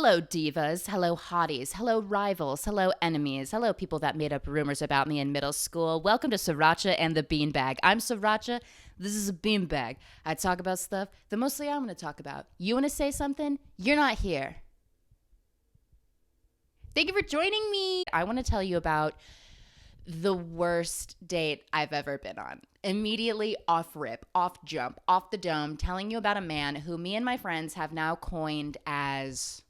Hello, divas. Hello, hotties. Hello, rivals. Hello, enemies. Hello, people that made up rumors about me in middle school. Welcome to Sriracha and the Beanbag. I'm Sriracha. This is a beanbag. I talk about stuff that mostly I'm going to talk about. You want to say something? You're not here. Thank you for joining me. I want to tell you about the worst date I've ever been on. Immediately off rip, off jump, off the dome, telling you about a man who me and my friends have now coined as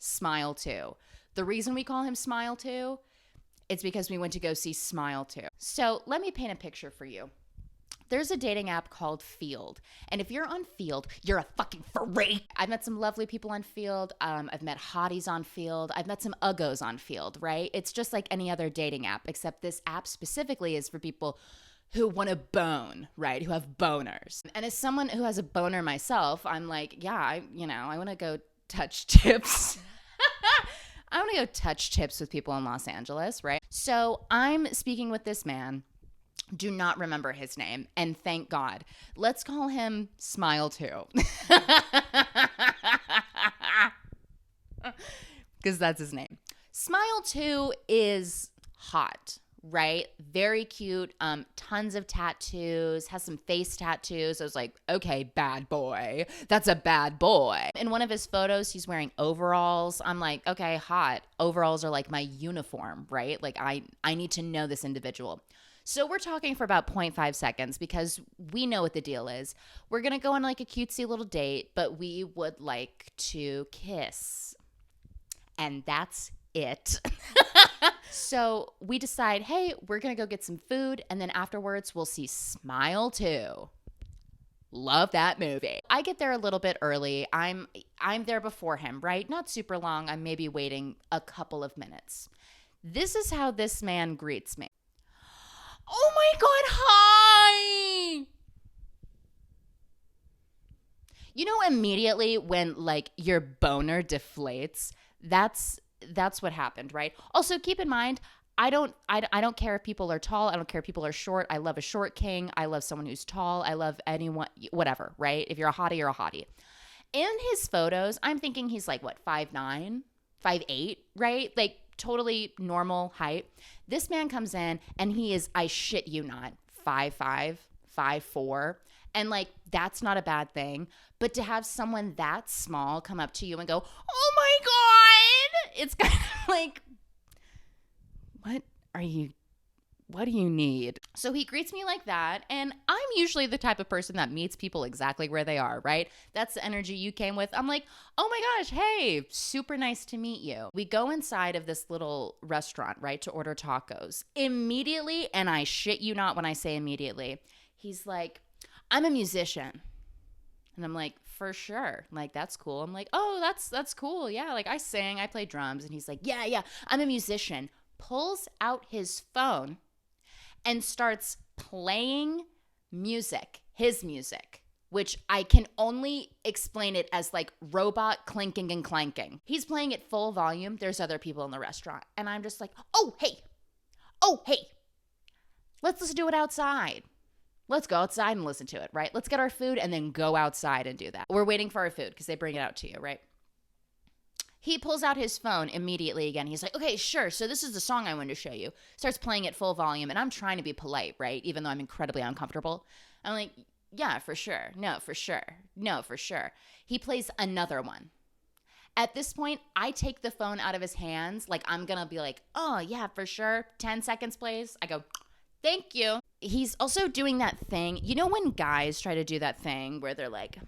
Smile 2. The reason we call him Smile 2, it's because we went to go see Smile 2. So let me paint a picture for you. There's a dating app called Field. And if you're on Field, you're a fucking freak. I've met some lovely people on Field. I've met hotties on Field. I've met some uggos on Field, right? It's just like any other dating app, except this app specifically is for people who want to bone, right? Who have boners. And as someone who has a boner myself, I'm like, yeah, I want to go touch tips. I want to go touch tips with people in Los Angeles, right? So I'm speaking with this man. Do not remember his name, and thank God. Let's call him Smile 2. Because that's his name. Smile 2 is hot, right? Very cute, tons of tattoos, has some face tattoos. I was like, okay, bad boy. That's a bad boy. In one of his photos, he's wearing overalls. I'm like, okay, hot. Overalls are like my uniform, right? Like I need to know this individual. So we're talking for about 0.5 seconds because we know what the deal is. We're going to go on like a cutesy little date, but we would like to kiss. And that's it. So we decide, hey, we're going to go get some food. And then afterwards, we'll see Smile 2. Love that movie. I get there a little bit early. I'm there before him, right? Not super long. I'm maybe waiting a couple of minutes. This is how this man greets me. Oh my God, hi! You know, immediately when like your boner deflates, that's what happened, right? Also, keep in mind, I don't care if people are tall. I don't care if people are short. I love a short king. I love someone who's tall. I love anyone, whatever, right? If you're a hottie, you're a hottie. In his photos, I'm thinking he's like, what, 5'9", 5'8", right? Like totally normal height. This man comes in and he is, I shit you not, 5'5", 5'4". And like, that's not a bad thing. But to have someone that small come up to you and go, oh my God, it's kind of like, what do you need? So he greets me like that. And I'm usually the type of person that meets people exactly where they are, right? That's the energy you came with. I'm like, oh my gosh, hey, super nice to meet you. We go inside of this little restaurant, right, to order tacos. Immediately, and I shit you not when I say immediately, he's like, I'm a musician. And I'm like, for sure. Like, that's cool. I'm like, oh, that's cool. Yeah, like I sing, I play drums. And he's like, yeah, I'm a musician. Pulls out his phone and starts playing music, his music, which I can only explain it as like robot clinking and clanking. He's playing at full volume. There's other people in the restaurant. And I'm just like, oh, hey, let's do it outside. Let's go outside and listen to it, right? Let's get our food and then go outside and do that. We're waiting for our food because they bring it out to you, right? He pulls out his phone immediately again. He's like, okay, sure. So this is the song I wanted to show you. Starts playing at full volume. And I'm trying to be polite, right? Even though I'm incredibly uncomfortable. I'm like, yeah, for sure. No, for sure. No, for sure. He plays another one. At this point, I take the phone out of his hands. Like, I'm going to be like, oh, yeah, for sure. 10 seconds, please. I go, thank you. He's also doing that thing. You know when guys try to do that thing where they're like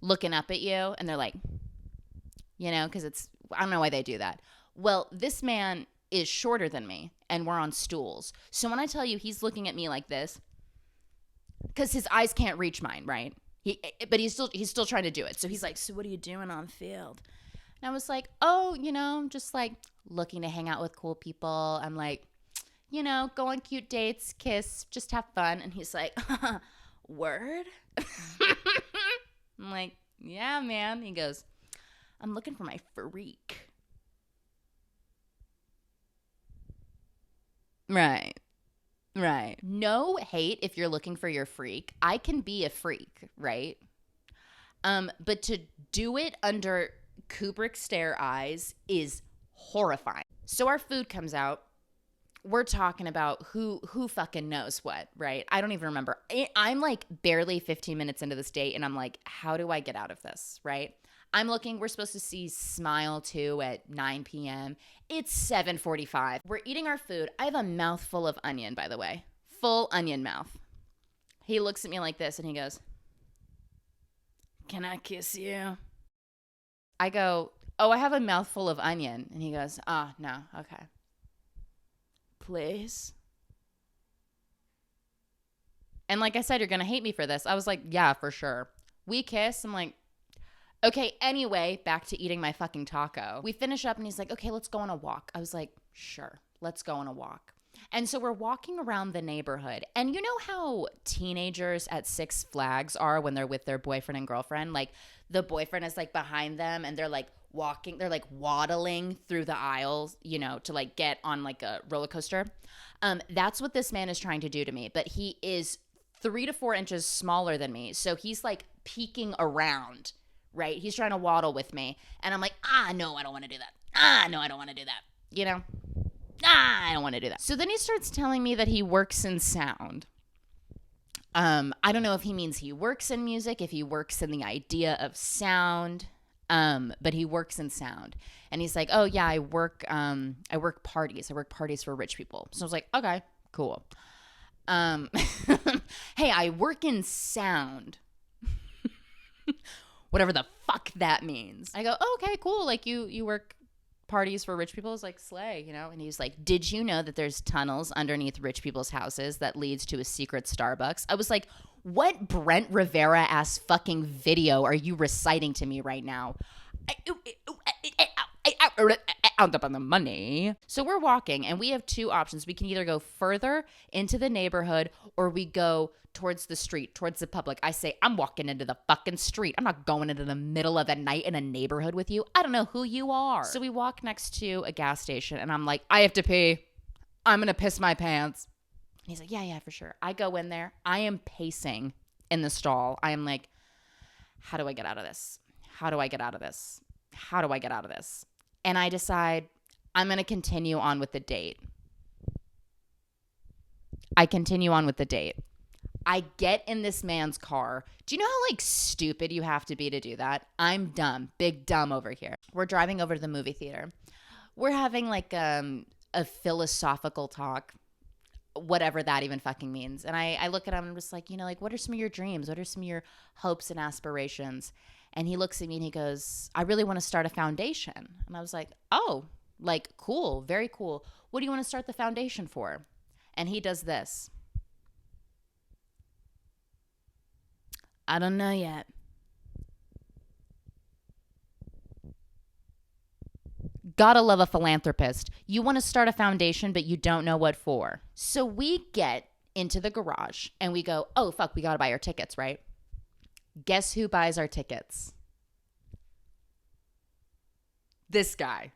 looking up at you and they're like, you know, because I don't know why they do that. Well, this man is shorter than me and we're on stools. So when I tell you he's looking at me like this, because his eyes can't reach mine, right? But he's still trying to do it. So he's like, so what are you doing on Field? And I was like, oh, I'm just like looking to hang out with cool people. I'm like, go on cute dates, kiss, just have fun. And he's like, word? I'm like, yeah, man. He goes, I'm looking for my freak. Right. No hate if you're looking for your freak. I can be a freak, right? But to do it under Kubrick stare eyes is horrifying. So our food comes out. We're talking about who fucking knows what, right? I don't even remember. I'm like barely 15 minutes into this date, and I'm like, how do I get out of this, right? I'm looking, we're supposed to see Smile 2 at 9 p.m. It's 7:45. We're eating our food. I have a mouthful of onion, by the way. Full onion mouth. He looks at me like this, and he goes, "Can I kiss you?" I go, "Oh, I have a mouthful of onion." And he goes, "Oh, no, okay. Please." And like I said, you're going to hate me for this. I was like, yeah, for sure. We kiss. I'm like, okay, anyway, back to eating my fucking taco. We finish up and he's like, okay, let's go on a walk. I was like, sure, let's go on a walk. And so we're walking around the neighborhood. And you know how teenagers at Six Flags are when they're with their boyfriend and girlfriend? Like the boyfriend is like behind them and they're like walking, they're like waddling through the aisles, you know, to like get on like a roller coaster. That's what this man is trying to do to me. But he is 3 to 4 inches smaller than me. So he's like peeking around, right? He's trying to waddle with me. And I'm like, no, I don't want to do that. No, I don't want to do that. You know? I don't want to do that. So then he starts telling me that he works in sound. I don't know if he means he works in music, if he works in the idea of sound, but he works in sound. And he's like, oh yeah, I work parties. I work parties for rich people. So I was like, okay, cool. Hey, I work in sound. Whatever the fuck that means. I go, oh, okay, cool. Like you work parties for rich people. Is like slay, you know? And he's like, did you know that there's tunnels underneath rich people's houses that leads to a secret Starbucks? I was like, what Brent Rivera ass fucking video are you reciting to me right now? Out up on the money. So we're walking and we have two options. We can either go further into the neighborhood or we go towards the street, towards the public. I say, I'm walking into the fucking street. I'm not going into the middle of the night in a neighborhood with you. I don't know who you are. So we walk next to a gas station and I'm like, I have to pee. I'm going to piss my pants. And he's like, yeah, for sure. I go in there. I am pacing in the stall. I am like, how do I get out of this? How do I get out of this? How do I get out of this? And I decide I'm going to continue on with the date. I continue on with the date. I get in this man's car. Do you know how like stupid you have to be to do that? I'm dumb. Big dumb over here. We're driving over to the movie theater. We're having like a philosophical talk, whatever that even fucking means. And I look at him and I'm just like, you know, like what are some of your dreams? What are some of your hopes and aspirations? And he looks at me and he goes, I really want to start a foundation. And I was like, oh, like cool, very cool. What do you want to start the foundation for? And he does this. I don't know yet. Gotta love a philanthropist. You want to start a foundation, but you don't know what for. So we get into the garage and we go, oh, fuck, we gotta buy our tickets, right? Guess who buys our tickets? This guy.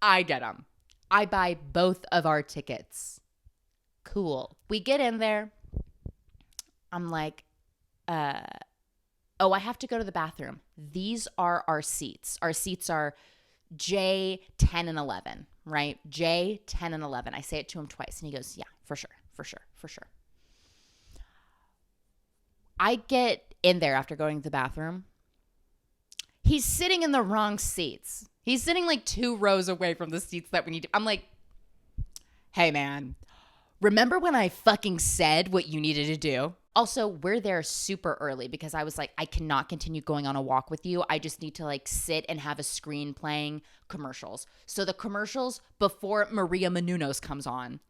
I get him. I buy both of our tickets. Cool. We get in there. I'm like, oh, I have to go to the bathroom. These are our seats. Our seats are J, 10, and 11, right? J, 10, and 11. I say it to him twice, and he goes, yeah, for sure. I get in there after going to the bathroom. He's sitting in the wrong seats. He's sitting like 2 rows away from the seats that we need to. I'm like, hey, man, remember when I fucking said what you needed to do? Also, we're there super early because I was like, I cannot continue going on a walk with you. I just need to like sit and have a screen playing commercials. So the commercials before Maria Menounos comes on,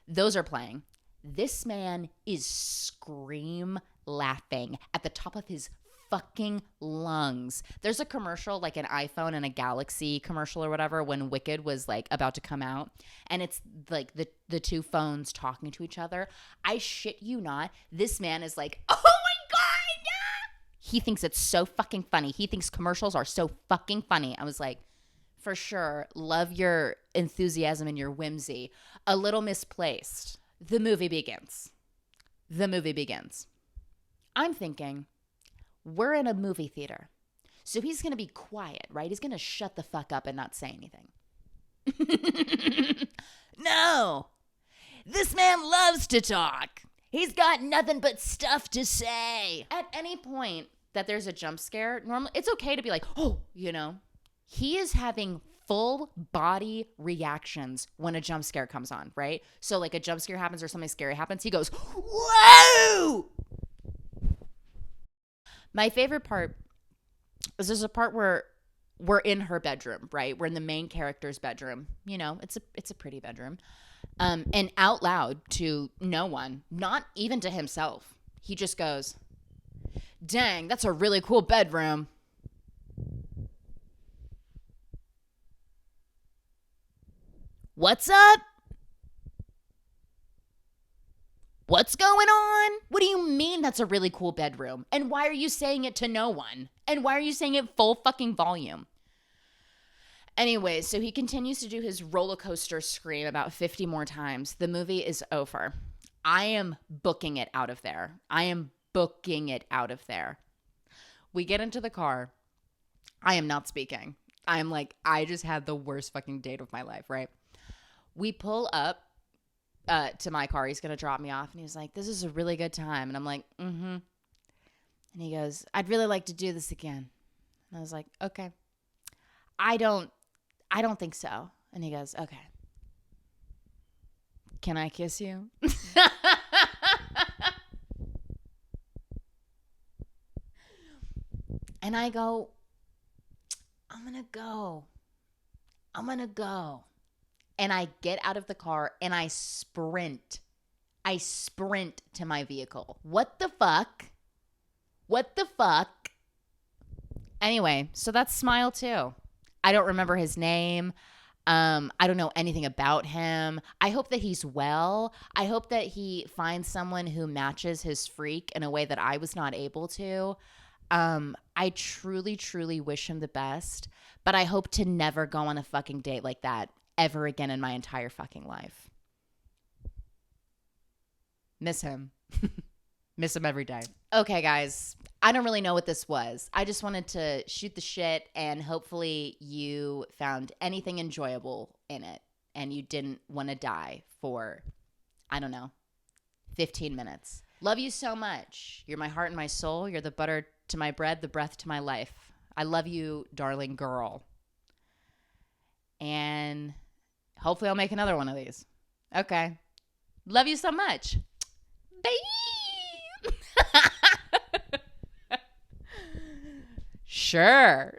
those are playing. This man is scream laughing at the top of his fucking lungs. There's a commercial, like an iPhone and a Galaxy commercial or whatever, when Wicked was like about to come out, and it's like the two phones talking to each other. I shit you not, this man is like, oh my god, yeah! He thinks it's so fucking funny. He thinks commercials are so fucking funny. I was like, for sure, love your enthusiasm and your whimsy. A little misplaced. The movie begins. I'm thinking, we're in a movie theater. So he's going to be quiet, right? He's going to shut the fuck up and not say anything. No, this man loves to talk. He's got nothing but stuff to say. At any point that there's a jump scare, normally it's okay to be like, oh, you know. He is having full body reactions when a jump scare comes on, right? So like a jump scare happens or something scary happens, he goes, whoa! My favorite part is there's a part where we're in her bedroom, right? We're in the main character's bedroom. You know, it's a pretty bedroom. And out loud to no one, not even to himself, he just goes, dang, that's a really cool bedroom. What's up? What's going on? What do you mean that's a really cool bedroom? And why are you saying it to no one? And why are you saying it full fucking volume? Anyway, so he continues to do his roller coaster scream about 50 more times. The movie is over. I am booking it out of there. We get into the car. I am not speaking. I am like, I just had the worst fucking date of my life, right? We pull up to my car. He's going to drop me off. And he was like, this is a really good time. And I'm like, mm-hmm. And he goes, I'd really like to do this again. And I was like, okay. I don't think so. And he goes, okay. Can I kiss you? And I go, I'm going to go. And I get out of the car and I sprint to my vehicle. What the fuck? Anyway, so that's Smile too. I don't remember his name. I don't know anything about him. I hope that he's well. I hope that he finds someone who matches his freak in a way that I was not able to. I truly, truly wish him the best, but I hope to never go on a fucking date like that ever again in my entire fucking life. Miss him. Miss him every day. Okay, guys. I don't really know what this was. I just wanted to shoot the shit, and hopefully you found anything enjoyable in it and you didn't want to die for, I don't know, 15 minutes. Love you so much. You're my heart and my soul. You're the butter to my bread, the breath to my life. I love you, darling girl. And hopefully I'll make another one of these. Okay. Love you so much. Bye. Sure.